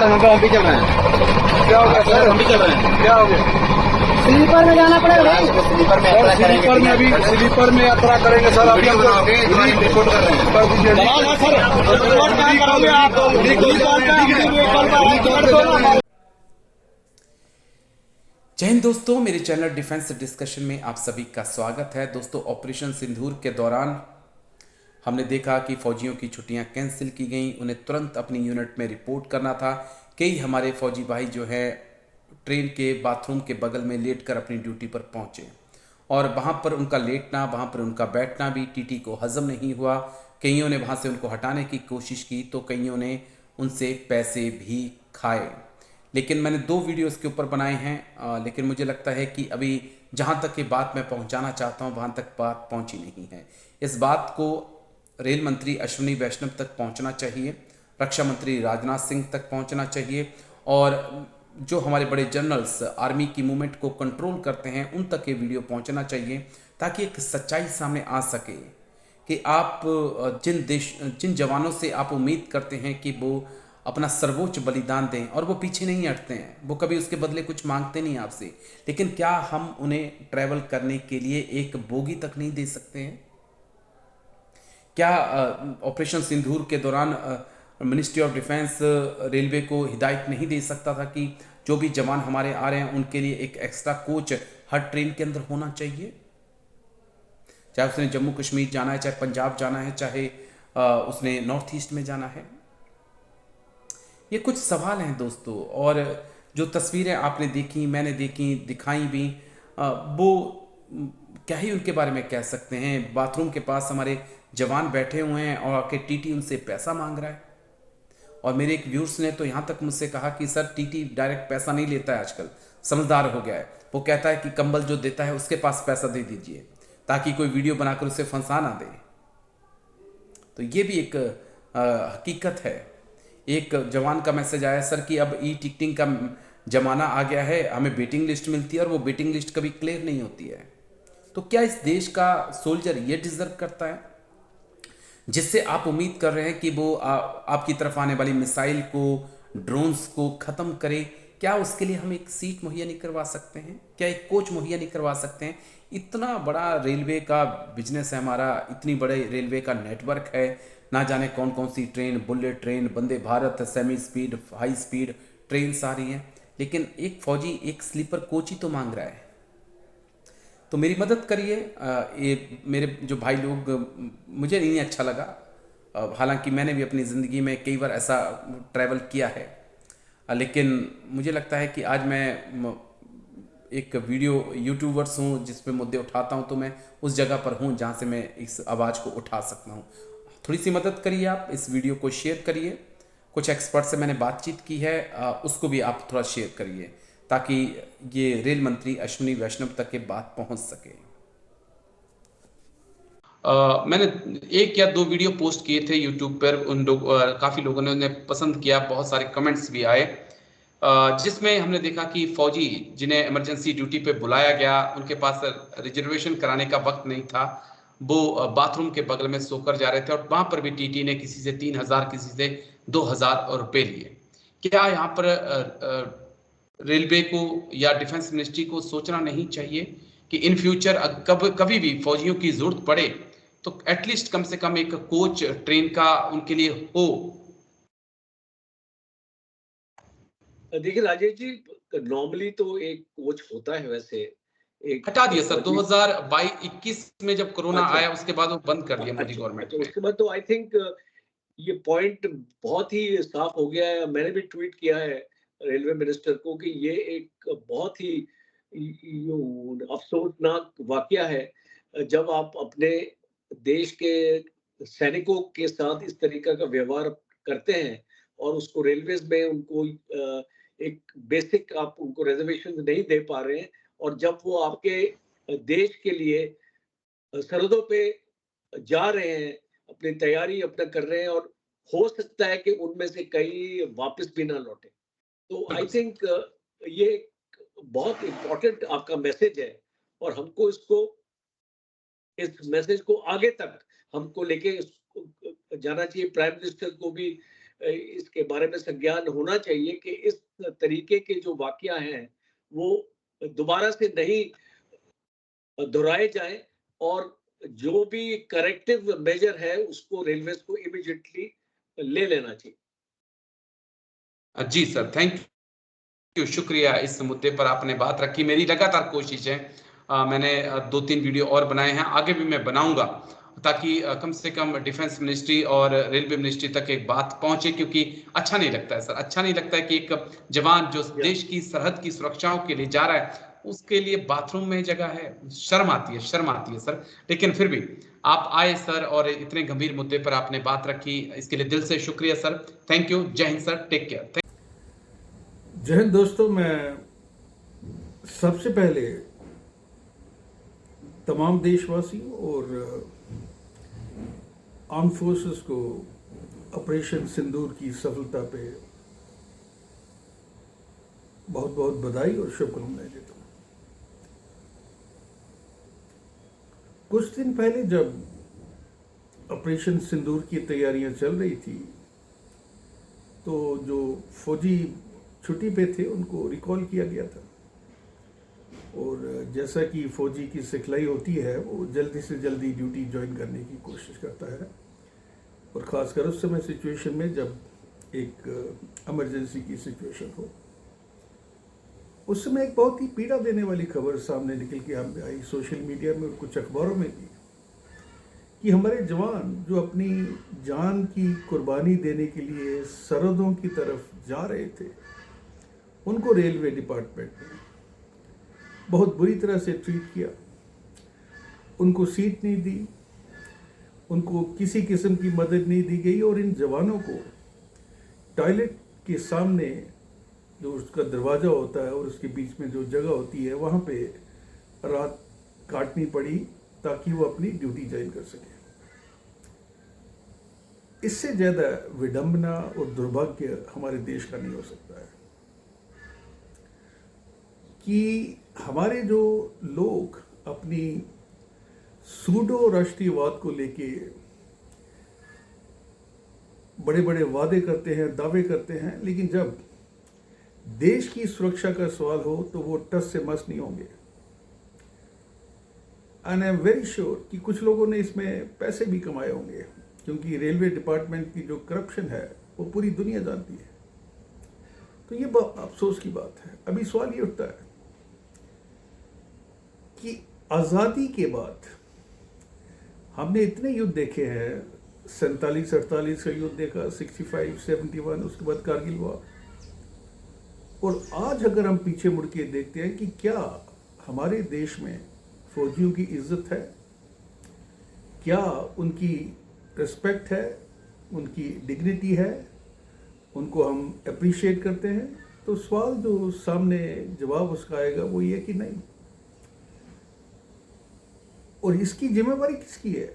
हम भी चल रहे हैं। क्या हो गया सर? हम भी चल रहे हैं। क्या हो गया? स्लीपर में जाना पड़ेगा भाई। स्लीपर में यात्रा करेंगे। स्लीपर में अभी स्लीपर में यात्रा करेंगे सर। अभी हम रिपोर्ट कर रहे हैं। जय हिंद दोस्तों, मेरे चैनल डिफेंस डिस्कशन में आप सभी का स्वागत है। दोस्तों, ऑपरेशन सिंदूर के दौरान हमने देखा कि फौजियों की छुट्टियां कैंसिल की गई। उन्हें तुरंत अपनी यूनिट में रिपोर्ट करना था। कई हमारे फौजी भाई जो है ट्रेन के बाथरूम के बगल में लेटकर अपनी ड्यूटी पर पहुंचे और वहां पर उनका लेटना, वहां पर उनका बैठना भी टीटी को हजम नहीं हुआ। कईयों ने वहां से उनको हटाने की कोशिश की तो कईयों ने उनसे पैसे भी खाए। लेकिन मैंने 2 वीडियो इसके ऊपर बनाए हैं, लेकिन मुझे लगता है कि अभी जहाँ तक ये बात मैं पहुँचाना चाहता हूँ वहाँ तक बात पहुँची नहीं है। इस बात को रेल मंत्री अश्विनी वैष्णव तक पहुँचना चाहिए, रक्षा मंत्री राजनाथ सिंह तक पहुँचना चाहिए और जो हमारे बड़े जनरल्स आर्मी की मूवमेंट को कंट्रोल करते हैं उन तक ये वीडियो पहुँचना चाहिए, ताकि एक सच्चाई सामने आ सके कि आप जिन जवानों से आप उम्मीद करते हैं कि वो अपना सर्वोच्च बलिदान दें और वो पीछे नहीं हटते हैं, वो कभी उसके बदले कुछ मांगते नहीं आपसे, लेकिन क्या हम उन्हें ट्रैवल करने के लिए एक बोगी तक नहीं दे सकते हैं? क्या ऑपरेशन सिंदूर के दौरान मिनिस्ट्री ऑफ डिफेंस रेलवे को हिदायत नहीं दे सकता था कि जो भी जवान हमारे आ रहे हैं उनके लिए एक एक्स्ट्रा कोच हर ट्रेन के अंदर होना चाहिए? चाहे उसने जम्मू कश्मीर जाना है, चाहे पंजाब जाना है, चाहे उसने नॉर्थ ईस्ट में जाना है। ये कुछ सवाल हैं दोस्तों। और जो तस्वीरें आपने देखी, मैंने देखी, दिखाई भी, वो क्या ही उनके बारे में कह सकते हैं। बाथरूम के पास हमारे जवान बैठे हुए हैं और आके टीटी उनसे पैसा मांग रहा है। और मेरे एक व्यूअर्स ने तो यहाँ तक मुझसे कहा कि सर टीटी डायरेक्ट पैसा नहीं लेता है, आजकल समझदार हो गया है। वो कहता है कि कंबल जो देता है उसके पास पैसा दे दीजिए ताकि कोई वीडियो बनाकर उसे फंसा ना दे। तो ये भी एक हकीकत है। एक जवान का मैसेज आया सर कि अब ई टिकटिंग का जमाना आ गया है, हमें वेटिंग लिस्ट मिलती है और वो वेटिंग लिस्ट कभी क्लियर नहीं होती है। तो क्या इस देश का सोल्जर ये डिजर्व करता है जिससे आप उम्मीद कर रहे हैं कि वो आपकी तरफ आने वाली मिसाइल को, ड्रोन्स को ख़त्म करे? क्या उसके लिए हम एक सीट मुहैया नहीं करवा सकते हैं? क्या एक कोच मुहैया नहीं करवा सकते हैं? इतना बड़ा रेलवे का बिजनेस है हमारा, इतनी बड़े रेलवे का नेटवर्क है, ना जाने कौन कौन सी train, bullet train, Vande Bharat, semi speed, high speed train सारी हैं, लेकिन एक फौजी एक स्लीपर कोच ही तो मांग रहा है। तो मेरी मदद करिए। ये मेरे जो भाई लोग, मुझे नहीं अच्छा लगा, हालांकि मैंने भी अपनी ज़िंदगी में कई बार ऐसा ट्रैवल किया है, लेकिन मुझे लगता है कि आज मैं एक वीडियो यूट्यूबर्स हूँ जिसमें मुद्दे उठाता हूँ, तो मैं उस जगह पर हूँ जहाँ से मैं इस आवाज़ को उठा सकता हूँ। थोड़ी सी मदद करिए, आप इस वीडियो को शेयर करिए। कुछ एक्सपर्ट से मैंने बातचीत की है, उसको भी आप थोड़ा शेयर करिए ताकि ये रेल मंत्री अश्विनी वैष्णव तक ये बात पहुंच सके। मैंने 1 या 2 वीडियो पोस्ट किए थे यूट्यूब पर, उन लोग काफ़ी लोगों ने उन्हें पसंद किया, बहुत सारे कमेंट्स भी आए, जिसमें हमने देखा कि फौजी जिन्हें इमरजेंसी ड्यूटी पे बुलाया गया, उनके पास रिजर्वेशन कराने का वक्त नहीं था, वो बाथरूम के बगल में सोकर जा रहे थे और वहां पर भी टीटी ने किसी से 3,000, किसी से 2,000 रुपए लिए। क्या यहाँ पर रेलवे को या डिफेंस मिनिस्ट्री को सोचना नहीं चाहिए कि इन फ्यूचर कभी भी फौजियों की जरूरत पड़े तो एटलीस्ट कम से कम एक कोच ट्रेन का उनके लिए हो? देखिए राजेश जी, नॉर्मली तो एक कोच होता है, वैसे एक हटा दिया सर 2022-21 में जब कोरोना अच्छा, आया उसके बाद वो बंद कर दिया मोदी अच्छा, गवर्नमेंट अच्छा, ने। उसके बाद तो आई थिंक ये पॉइंट बहुत ही साफ हो गया है। मैंने भी ट्वीट किया है रेलवे मिनिस्टर को कि ये एक बहुत ही अफसोसनाक वाकया है जब आप अपने देश के सैनिकों के साथ इस तरीके का व्यवहार करते हैं और उसको रेलवेज में उनको एक बेसिक आप उनको रिजर्वेशन नहीं दे पा रहे हैं, और जब वो आपके देश के लिए सरहदों पे जा रहे हैं, अपनी तैयारी अपना कर रहे हैं, और हो सकता है कि उनमें से कई वापस भी ना लौटे। तो आई थिंक ये एक बहुत इम्पोर्टेंट आपका मैसेज है और हमको इस मैसेज को आगे तक हमको लेके जाना चाहिए। प्राइम मिनिस्टर को भी इसके बारे में संज्ञान होना चाहिए कि इस तरीके के जो वाकया हैं वो दोबारा से नहीं दोहराए जाएं और जो भी करेक्टिव मेजर है उसको रेलवेज को इमीडिएटली ले लेना चाहिए। जी सर, थैंक यू, शुक्रिया। इस मुद्दे पर आपने बात रखी। मेरी लगातार कोशिश है, मैंने 2-3 वीडियो और बनाए हैं, आगे भी मैं बनाऊंगा, ताकि कम से कम डिफेंस मिनिस्ट्री और रेलवे मिनिस्ट्री तक एक बात पहुंचे, क्योंकि अच्छा नहीं लगता है सर, अच्छा नहीं लगता है कि एक जवान जो देश की सरहद की सुरक्षाओं के लिए जा रहा है उसके लिए बाथरूम में जगह है। शर्म आती है सर। लेकिन फिर भी आप आए सर और इतने गंभीर मुद्दे पर आपने बात रखी, इसके लिए दिल से शुक्रिया सर। Thank you. जय हिंद सर, टेक केयर। जय हिंद दोस्तों, मैं सबसे पहले तमाम देशवासियों और आर्म फोर्सेस को ऑपरेशन सिंदूर की सफलता पे बहुत बहुत बधाई और शुभकामनाएं देता हूं। कुछ दिन पहले जब ऑपरेशन सिंदूर की तैयारियां चल रही थी तो जो फौजी छुट्टी पे थे उनको रिकॉल किया गया था, और जैसा कि फौजी की सिखलाई होती है वो जल्दी से जल्दी ड्यूटी ज्वाइन करने की कोशिश करता है, और ख़ासकर उस समय सिचुएशन में जब एक इमरजेंसी की सिचुएशन हो। उस समय एक बहुत ही पीड़ा देने वाली खबर सामने निकल के हमें आई सोशल मीडिया में और कुछ अखबारों में भी, कि हमारे जवान जो अपनी जान की कुर्बानी देने के लिए सरहदों की तरफ जा रहे थे उनको रेलवे डिपार्टमेंट ने बहुत बुरी तरह से ट्रीट किया। उनको सीट नहीं दी, उनको किसी किस्म की मदद नहीं दी गई, और इन जवानों को टॉयलेट के सामने जो उसका दरवाज़ा होता है और उसके बीच में जो जगह होती है वहाँ पे रात काटनी पड़ी ताकि वो अपनी ड्यूटी ज्वाइन कर सके। इससे ज़्यादा विडंबना और दुर्भाग्य हमारे देश का नहीं हो सकता है कि हमारे जो लोग अपनी सूडो राष्ट्रीयवाद को लेके बड़े बड़े वादे करते हैं, दावे करते हैं, लेकिन जब देश की सुरक्षा का सवाल हो तो वो टस से मस नहीं होंगे। And I am very sure कि कुछ लोगों ने इसमें पैसे भी कमाए होंगे, क्योंकि रेलवे डिपार्टमेंट की जो करप्शन है वो पूरी दुनिया जानती है। तो ये अफसोस की बात है। अभी सवाल ये उठता है कि आज़ादी के बाद हमने इतने युद्ध देखे हैं, 47-48 का युद्ध देखा, 65-71, उसके बाद कारगिल हुआ, और आज अगर हम पीछे मुड़ के देखते हैं कि क्या हमारे देश में फौजियों की इज्जत है, क्या उनकी रिस्पेक्ट है, उनकी डिग्निटी है, उनको हम अप्रिशिएट करते हैं, तो सवाल जो सामने जवाब उसका आएगा वो ये कि नहीं। और इसकी जिम्मेवारी किसकी है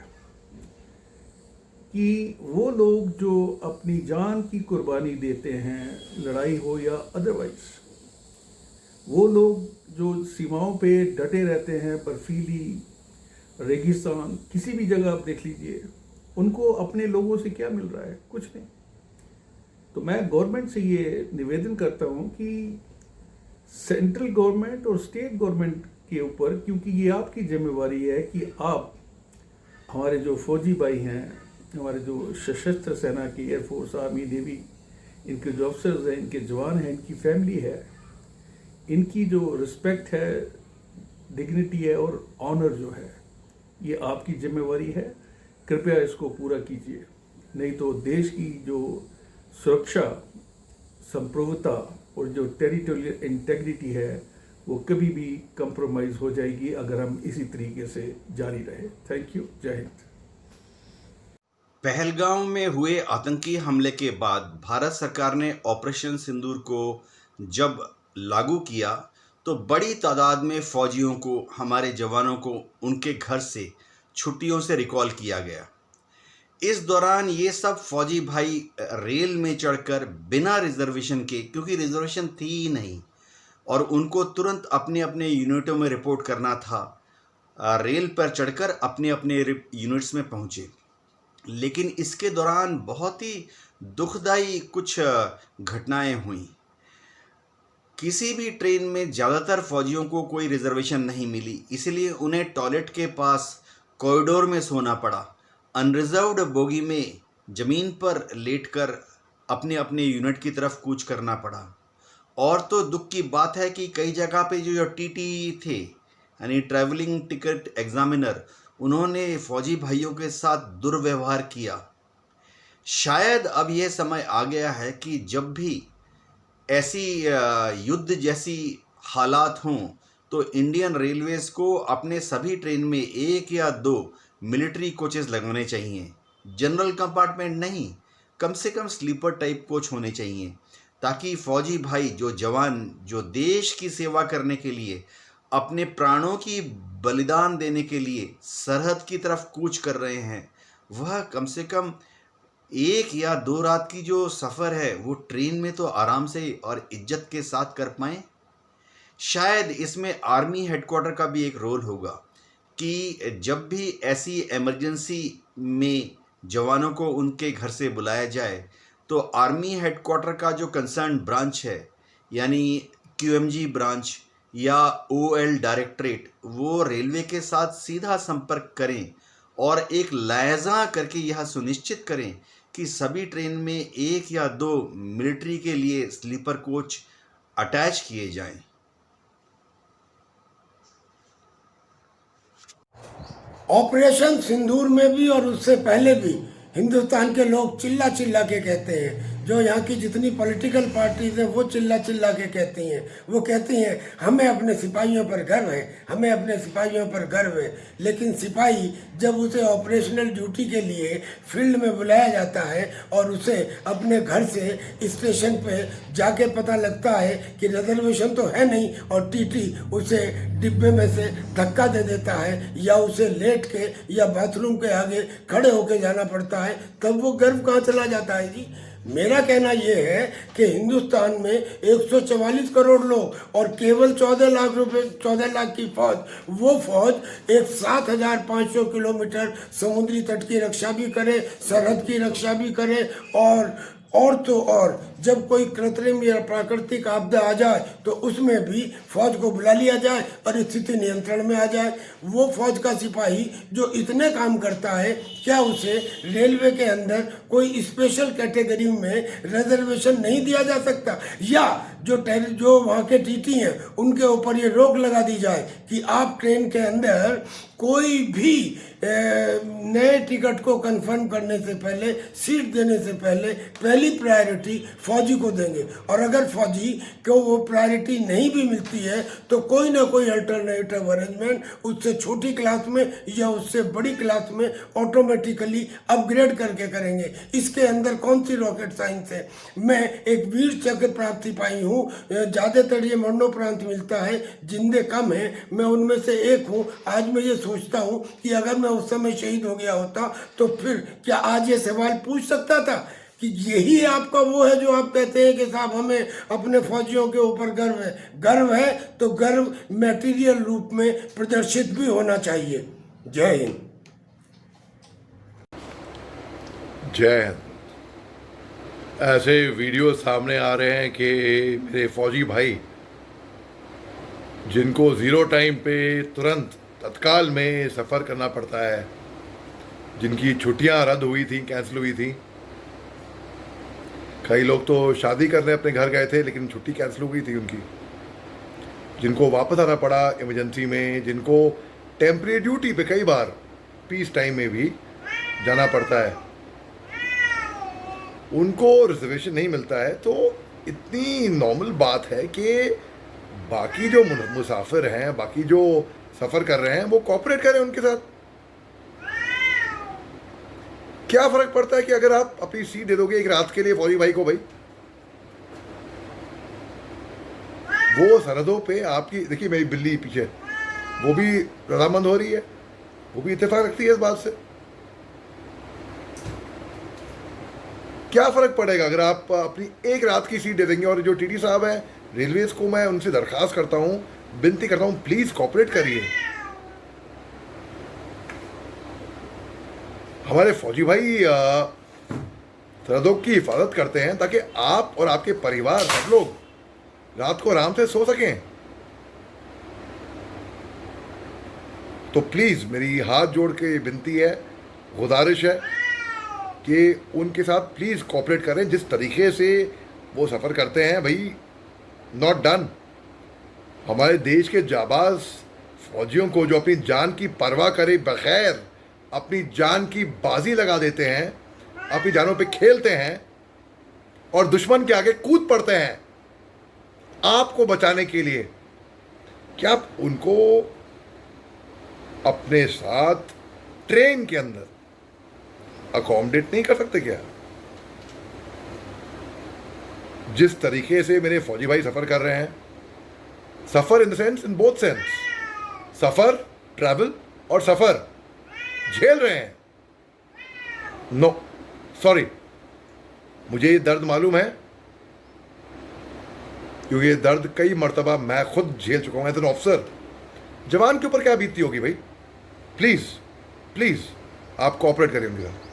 कि वो लोग जो अपनी जान की कुर्बानी देते हैं, लड़ाई हो या अदरवाइज, वो लोग जो सीमाओं पे डटे रहते हैं, बर्फीली रेगिस्तान किसी भी जगह आप देख लीजिए, उनको अपने लोगों से क्या मिल रहा है? कुछ नहीं। तो मैं गवर्नमेंट से ये निवेदन करता हूँ कि सेंट्रल गवर्नमेंट और स्टेट गवर्नमेंट के ऊपर, क्योंकि ये आपकी जिम्मेवारी है कि आप हमारे जो फौजी भाई हैं, हमारे जो सशस्त्र सेना की, एयरफोर्स, आर्मी, नेवी, इनके जो अफसर्स हैं, इनके जवान हैं, इनकी फैमिली है, इनकी जो रिस्पेक्ट है, डिग्निटी है और ऑनर जो है, ये आपकी जिम्मेवारी है। कृपया इसको पूरा कीजिए, नहीं तो देश की जो सुरक्षा, संप्रभुता और जो टेरिटोरियल इंटेग्रिटी है वो कभी भी कंप्रोमाइज हो जाएगी अगर हम इसी तरीके से जारी रहे। Thank you. जय हिंद। पहलगांव में हुए आतंकी हमले के बाद भारत सरकार ने ऑपरेशन सिंदूर को जब लागू किया तो बड़ी तादाद में फौजियों को, हमारे जवानों को उनके घर से छुट्टियों से रिकॉल किया गया। इस दौरान ये सब फौजी भाई रेल में चढ़कर बिना रिजर्वेशन के, क्योंकि रिजर्वेशन थी ही नहीं और उनको तुरंत अपने अपने यूनिटों में रिपोर्ट करना था, रेल पर चढ़कर अपने अपने यूनिट्स में पहुँचे। लेकिन इसके दौरान बहुत ही दुखदाई कुछ घटनाएं हुई। किसी भी ट्रेन में ज़्यादातर फौजियों को कोई रिजर्वेशन नहीं मिली, इसलिए उन्हें टॉयलेट के पास कॉरिडोर में सोना पड़ा। अनरिजर्व्ड बोगी में ज़मीन पर लेटकर अपने अपने यूनिट की तरफ कूच करना पड़ा। और तो दुख की बात है कि कई जगह पे जो टीटी थे, यानी ट्रैवलिंग टिकट एग्जामिनर, उन्होंने फौजी भाइयों के साथ दुर्व्यवहार किया। शायद अब यह समय आ गया है कि जब भी ऐसी युद्ध जैसी हालात हों तो इंडियन रेलवेज़ को अपने सभी ट्रेन में 1 या 2 मिलिट्री कोचेस लगाने चाहिए। जनरल कंपार्टमेंट नहीं, कम से कम स्लीपर टाइप कोच होने चाहिए, ताकि फौजी भाई जो जवान जो देश की सेवा करने के लिए अपने प्राणों की बलिदान देने के लिए सरहद की तरफ कूच कर रहे हैं, वह कम से कम 1 या 2 रात की जो सफ़र है वो ट्रेन में तो आराम से और इज्जत के साथ कर पाएँ। शायद इसमें आर्मी हेडक्वार्टर का भी एक रोल होगा कि जब भी ऐसी इमरजेंसी में जवानों को उनके घर से बुलाया जाए तो आर्मी हेडक्वार्टर का जो कंसर्न ब्रांच है, यानी QMG ब्रांच या OL डायरेक्टरेट, वो रेलवे के साथ सीधा संपर्क करें और एक लायज़ा करके यह सुनिश्चित करें कि सभी ट्रेन में 1 या 2 मिलिट्री के लिए स्लीपर कोच अटैच किए जाएं। ऑपरेशन सिंदूर में भी और उससे पहले भी हिंदुस्तान के लोग चिल्ला चिल्ला के कहते हैं, जो यहाँ की जितनी पॉलिटिकल पार्टीज हैं वो चिल्ला चिल्ला के कहती हैं, वो कहती हैं हमें अपने सिपाहियों पर गर्व है, हमें अपने सिपाहियों पर गर्व है। लेकिन सिपाही जब उसे ऑपरेशनल ड्यूटी के लिए फील्ड में बुलाया जाता है और उसे अपने घर से स्टेशन पे जाके पता लगता है कि रिजर्वेशन तो है नहीं और टीटी उसे डिब्बे में से धक्का दे देता है या उसे लेट के या बाथरूम के आगे खड़े होके जाना पड़ता है, तब वो गर्व कहाँ चला जाता है जी। मेरा कहना यह है कि हिंदुस्तान में 144 करोड़ लोग और केवल 14 लाख की फौज, वो फौज एक 7,500 किलोमीटर समुद्री तट की रक्षा भी करे, सरहद की रक्षा भी करे, और तो और जब कोई कृत्रिम या प्राकृतिक आपदा आ जाए तो उसमें भी फौज को बुला लिया जाए और स्थिति नियंत्रण में आ जाए। वो फौज का सिपाही जो इतने काम करता है, क्या उसे रेलवे के अंदर कोई स्पेशल कैटेगरी में रिजर्वेशन नहीं दिया जा सकता? या जो वहाँ के टीटी हैं उनके ऊपर ये रोक लगा दी जाए कि आप ट्रेन के अंदर कोई भी नए टिकट को कंफर्म करने से पहले, सीट देने से पहले पहली प्रायोरिटी फौजी को देंगे, और अगर फौजी को वो प्रायोरिटी नहीं भी मिलती है तो कोई ना कोई अल्टरनेटिव अरेंजमेंट उससे छोटी क्लास में या उससे बड़ी क्लास में ऑटोमेटिकली अपग्रेड करके करेंगे। इसके अंदर कौन सी रॉकेट साइंस है? मैं एक वीर चक्र प्राप्त सिपाही हूँ, ज़्यादातर ये मरणोपरांत मिलता है, जिंदे कम है, मैं उनमें से एक हूँ। आज मैं ये सोचता हूँ कि अगर मैं उस समय शहीद हो गया होता तो फिर क्या आज ये सवाल पूछ सकता था कि यही आपका वो है जो आप कहते हैं कि साहब हमें अपने फौजियों के ऊपर गर्व है? गर्व है तो गर्व मैटेरियल रूप में प्रदर्शित भी होना चाहिए। जय हिंद। जय हिंद। ऐसे वीडियो सामने आ रहे हैं कि मेरे फौजी भाई जिनको ज़ीरो टाइम पे तुरंत तत्काल में सफ़र करना पड़ता है, जिनकी छुट्टियां रद्द हुई थी, कैंसिल हुई थी, कई लोग तो शादी करने अपने घर गए थे लेकिन छुट्टी कैंसिल हो गई थी उनकी, जिनको वापस आना पड़ा इमरजेंसी में, जिनको टेम्परेरी ड्यूटी पे कई बार पीस टाइम में भी जाना पड़ता है, उनको रिजर्वेशन नहीं मिलता है। तो इतनी नॉर्मल बात है कि बाकी जो मुसाफिर हैं, बाकी जो सफ़र कर रहे हैं, वो कोऑपरेट करें उनके साथ। क्या फ़र्क पड़ता है कि अगर आप अपनी सीट दे दोगे एक रात के लिए फौजी भाई को, भाई वो सरहदों पे आपकी, देखिए मेरी बिल्ली पीछे, वो भी रजामंद हो रही है, वो भी इत्तेफाक रखती है इस बात से। क्या फ़र्क पड़ेगा अगर आप अपनी एक रात की सीट दे देंगे? और जो टीटी साहब हैं, रेलवेज को मैं उनसे दरख्वास्त करता हूँ, विनती करता हूँ, प्लीज़ कोऑपरेट करिए। हमारे फौजी भाई सरहदों की हिफाजत करते हैं ताकि आप और आपके परिवार सब लोग रात को आराम से सो सकें। तो प्लीज़ मेरी हाथ जोड़ के विनती है, गुजारिश है कि उनके साथ प्लीज़ कोऑपरेट करें। जिस तरीके से वो सफ़र करते हैं भाई, नॉट डन। हमारे देश के जाबाज फौजियों को जो अपनी जान की परवाह करे बगैर अपनी जान की बाजी लगा देते हैं, अपनी जानों पे खेलते हैं और दुश्मन के आगे कूद पड़ते हैं आपको बचाने के लिए, क्या आप उनको अपने साथ ट्रेन के अंदर अकोमोडेट नहीं कर सकते क्या? जिस तरीके से मेरे फौजी भाई सफ़र कर रहे हैं, सफ़र in the sense, in both sense, सफ़र ट्रैवल और सफ़र झेल रहे हैं। नो सॉरी, मुझे ये दर्द मालूम है क्योंकि ये दर्द कई मर्तबा मैं खुद झेल चुका हूँ एज एन ऑफिसर। जवान के ऊपर क्या बीतती होगी भाई? प्लीज़ प्लीज़ आप कोऑपरेट करें उनके साथ।